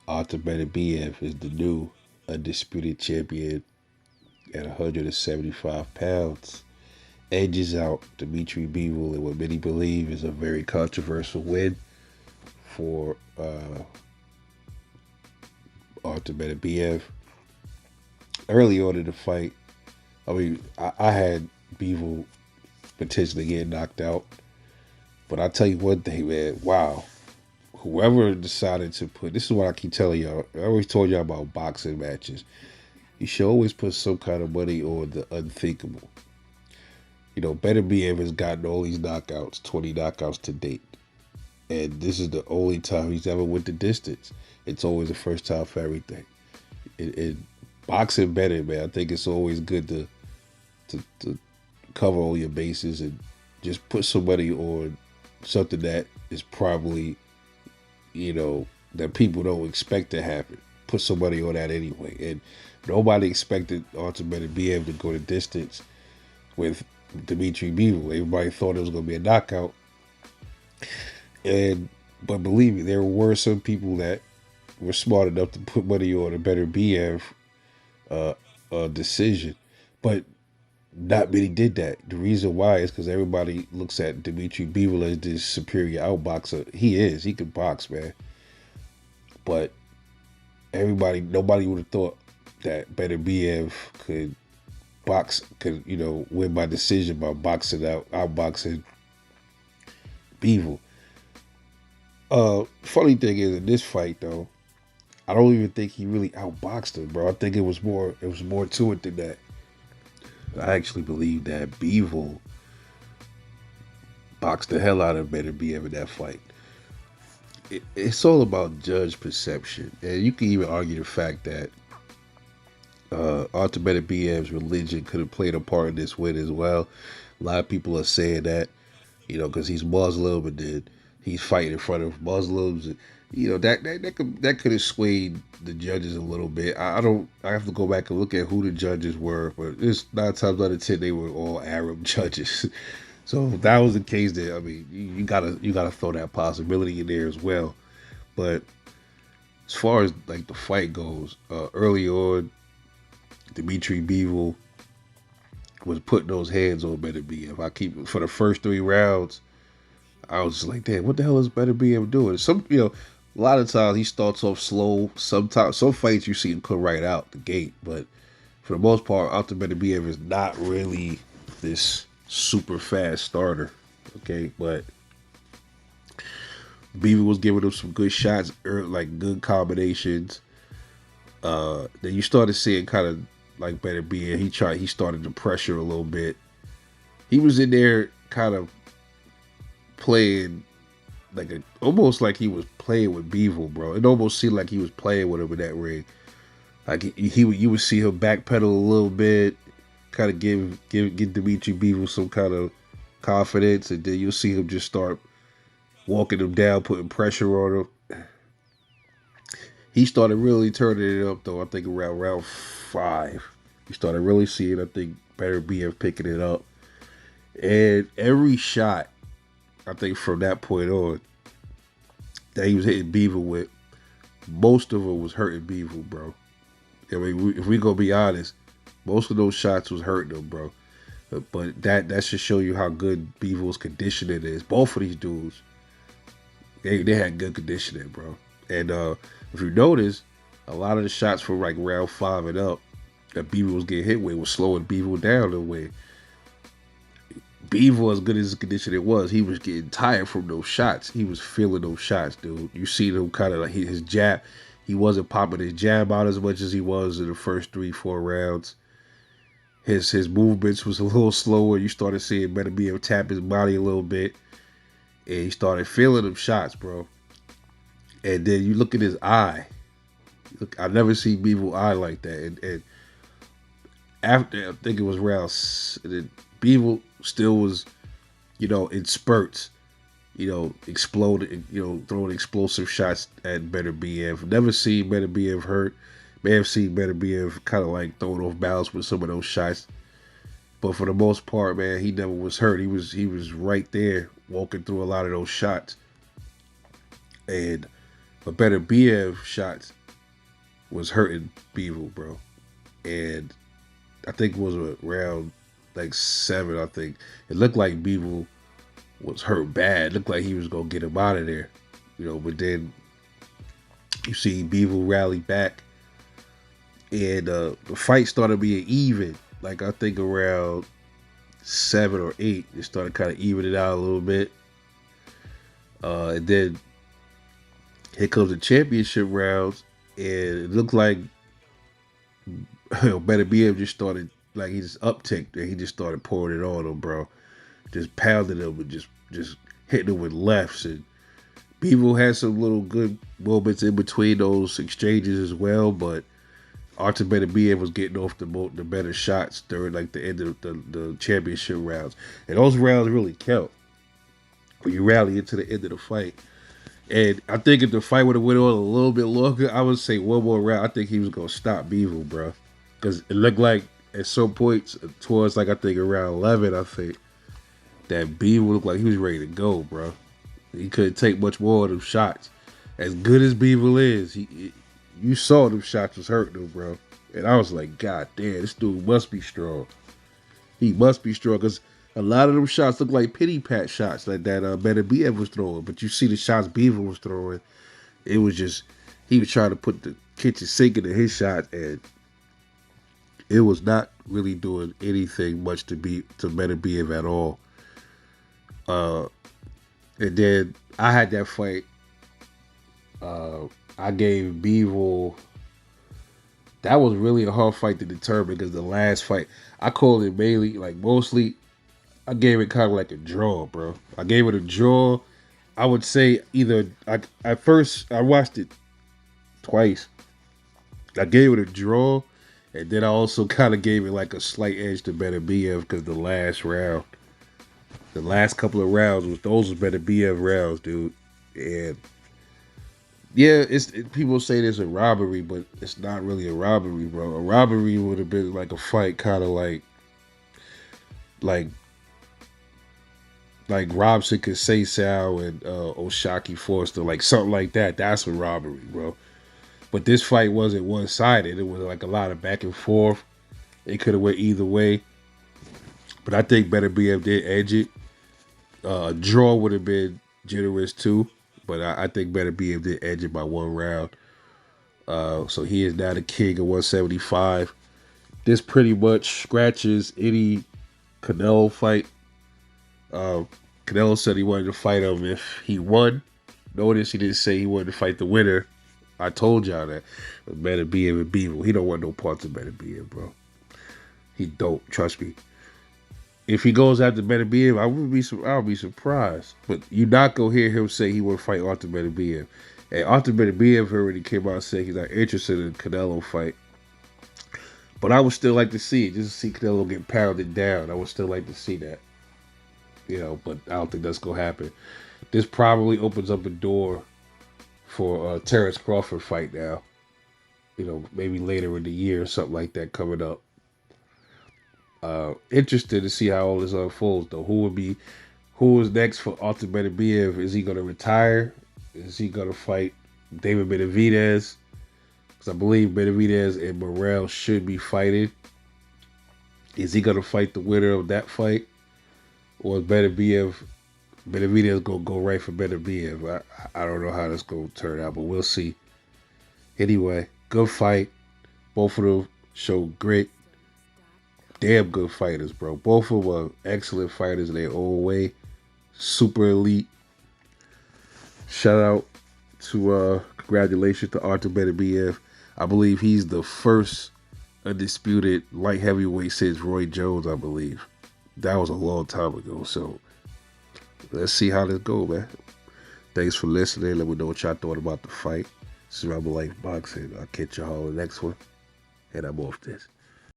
Artur Beterbiev is the new undisputed champion at 175 pounds. Edges out Dmitry Bivol in what many believe is a very controversial win for Artur Beterbiev. Early on in the fight, I had Bivol potentially getting knocked out, but I tell you one thing, man. Wow, whoever decided to put this is what I keep telling y'all. I always told y'all about boxing matches. You should always put some kind of money on the unthinkable. Beterbiev has gotten all these knockouts, 20 knockouts to date. And this is the only time he's ever went the distance. It's always the first time for everything. It boxing better, man. I think it's always good to cover all your bases and just put somebody on something that is probably, that people don't expect to happen. Put somebody on that anyway. And nobody expected Artur Beterbiev to go the distance with Dmitry Bivol. Everybody thought it was going to be a knockout. But believe me, there were some people that were smart enough to put money on a Beterbiev decision. But not many did that. The reason why is because everybody looks at Dmitry Bivol as this superior outboxer. He is. He can box, man. But nobody would have thought that Beterbiev could win by decision by outboxing Bivol. Funny thing is, in this fight though, I don't even think he really outboxed him, bro. I think it was more to it than that. I actually believe that Bivol boxed the hell out of Beterbiev in that fight. It's all about judge perception, and you can even argue the fact that Artur Beterbiev's religion could have played a part in this win as well. A lot of people are saying that, because he's Muslim and then he's fighting in front of Muslims. And, that could have swayed the judges a little bit. I have to go back and look at who the judges were, but it's 9 times out of 10 they were all Arab judges. So if that was the case, then you gotta throw that possibility in there as well. But as far as like the fight goes, early on, Dmitry Bivol was putting those hands on Beterbiev. For the first 3 rounds, I was just like, damn, what the hell is Beterbiev doing? A lot of times he starts off slow. Sometimes some fights you see him come right out the gate, but for the most part, Artur Beterbiev is not really this super fast starter. Okay, but Bivol was giving him some good shots, like good combinations. Then you started seeing kind of like Beterbiev. He started to pressure a little bit. He was in there kind of playing almost like he was playing with Bivol, bro. It almost seemed like he was playing with him in that ring. Like you would see him backpedal a little bit, kind of give Dmitry Bivol some kind of confidence, and then you'll see him just start walking him down, putting pressure on him. He started really turning it up though. I think around round 5, you started really seeing, I think, Beterbiev picking it up, and every shot, I think from that point on, that he was hitting Bivol with, most of it was hurting Bivol, bro. I mean, if we gonna be honest, most of those shots was hurting him, bro. But that should show you how good Bivol's conditioning is. Both of these dudes, they had good conditioning, bro. And if you notice, a lot of the shots from like round 5 and up that Bivol was getting hit with was slowing Bivol down a way. Bivol, as good as his conditioning was, he was getting tired from those shots. He was feeling those shots, dude. You see him kind of like his jab. He wasn't popping his jab out as much as he was in the first 3-4 rounds. His movements was a little slower. You started seeing Beterbiev tap his body a little bit, and he started feeling them shots, bro. And then you look at his eye. Look, I never seen Bivol eye like that. And after, I think it was round, Bivol still was, in spurts, exploding, throwing explosive shots at Beterbiev. Never seen Beterbiev hurt. May have seen Beterbiev kind of like throwing off balance with some of those shots. But for the most part, man, he never was hurt. He was right there walking through a lot of those shots. And But Beterbiev shots was hurting Bivol, bro. And I think it was around like 7, I think. It looked like Bivol was hurt bad. It looked like he was gonna get him out of there. But then you see Bivol rally back, and the fight started being even. Like I think around 7 or 8, it started kind of evening it out a little bit. And then here comes the championship rounds, and it looked like Beterbiev just started, like, he just upticked and he just started pouring it on him, bro. Just pounding him and just hitting him with lefts. And Bivol had some little good moments in between those exchanges as well, but Artur Beterbiev was getting off the better shots during like the end of the championship rounds, and those rounds really count when you rally into the end of the fight. And I think if the fight would have went on a little bit longer, I would say one more round. I think he was gonna stop Bivol, bro, because it looked like at some points towards like I think around 11, I think that Bivol looked like he was ready to go, bro. He couldn't take much more of them shots. As good as Bivol is, you saw them shots was hurting him, bro. And I was like, God damn, this dude must be strong. He must be strong, because a lot of them shots look like pity pat shots like that Beterbiev was throwing. But you see the shots Bivol was throwing, it was just, he was trying to put the kitchen sink into his shot, and it was not really doing anything much to Beterbiev at all. And then I had that fight. I gave Bivol. That was really a hard fight to determine, because the last fight, I called it mainly, like mostly, I gave it kind of like a draw, bro. I gave it a draw. I would say either, at first, I watched it twice. I gave it a draw, and then I also kind of gave it like a slight edge to Beterbiev, because the last couple of rounds those was Beterbiev rounds, dude. And yeah, people say there's a robbery, but it's not really a robbery, bro. A robbery would have been like a fight, kind of like Robson Conceição and Oshaki Foster, like something like that. That's a robbery, bro. But this fight wasn't one sided. It was like a lot of back and forth. It could have went either way, but I think Beterbiev did edge it. A draw would have been generous too, but I think Beterbiev did edge it by one round. So he is now the king of 175. This pretty much scratches any Canelo fight. Canelo said he wanted to fight him if he won. Notice he didn't say he wanted to fight the winner. I told y'all that. But Beterbiev and Bivol, he don't want no parts of Beterbiev, bro. He don't. Trust me. If he goes after Beterbiev, I'll be surprised. But you not gonna hear him say he would fight Artur Beterbiev. And Artur Beterbiev already came out and said he's not interested in the Canelo fight. But I would still like to see it, just to see Canelo get pounded down. I would still like to see that. But I don't think that's gonna happen. This probably opens up a door for a Terrence Crawford fight now. Maybe later in the year or something like that coming up. Interested to see how all this unfolds, though. Who is next for Artur Beterbiev? Is he going to retire? Is he going to fight David Benavidez? Because I believe Benavidez and Morrell should be fighting. Is he going to fight the winner of that fight? Or is Benavidez going to go right for Beterbiev? I don't know how that's going to turn out, but we'll see. Anyway, good fight. Both of them show grit. Damn good fighters, bro. Both of them are excellent fighters in their own way. Super elite. Shout out to congratulations to Artur Beterbiev. I believe he's the first undisputed light heavyweight since Roy Jones, I believe. That was a long time ago. So let's see how this goes, man. Thanks for listening. Let me know what y'all thought about the fight. This is Rebel Life Boxing. I'll catch y'all in the next one. And I'm off this.